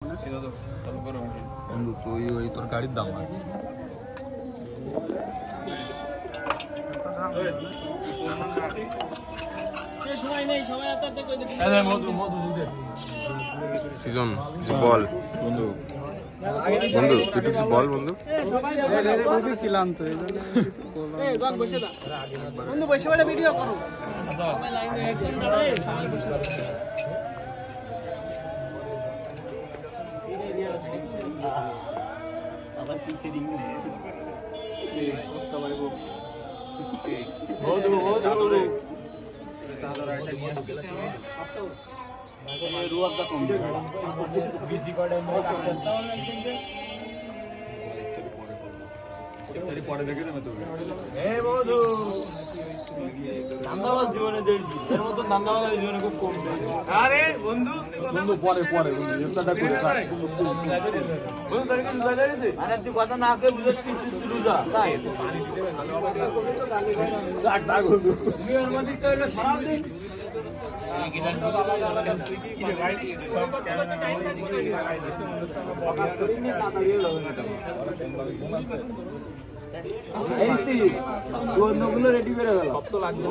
বন্ধু তুই ওই তোর গাড়ির দাম আর সিজন বল বন্ধু বন্ধু তুই কিছু বল বন্ধু ছিলাম তো বন্ধু বসে বলে ভিডিও করো আবার কি সেটিং অবস্থা ভাই বন্ধু রে তাহলে এটা নিয়ে রুয়াব দা কম বিসি কোড এর পরে দেখে না তো এ বন্ধু দান্দাবাজ জীবনে দেখছি এর মত দান্দাবাজ জীবনে খুব কম আরে বন্ধু বন্ধু পরে পরে বন্ধু এমনটা করে বন্ধু তার কি বুঝা যাচ্ছে আরে তুই কথা না কে বুঝছ কি শুরু যা তাই পানি দিতে ভালো গাট দাগ বন্ধু তুমি এর মধ্যে তো এলো সারা দিন এই গিটার কি রে ভাই সব ক্যামেরা লাগাই দিছে ফোকাস করে নিয়ে তাড়াতাড়ি লাগবে না এই স্ত্রী ওগুলো রেডি করে গেল সব তো লাগবে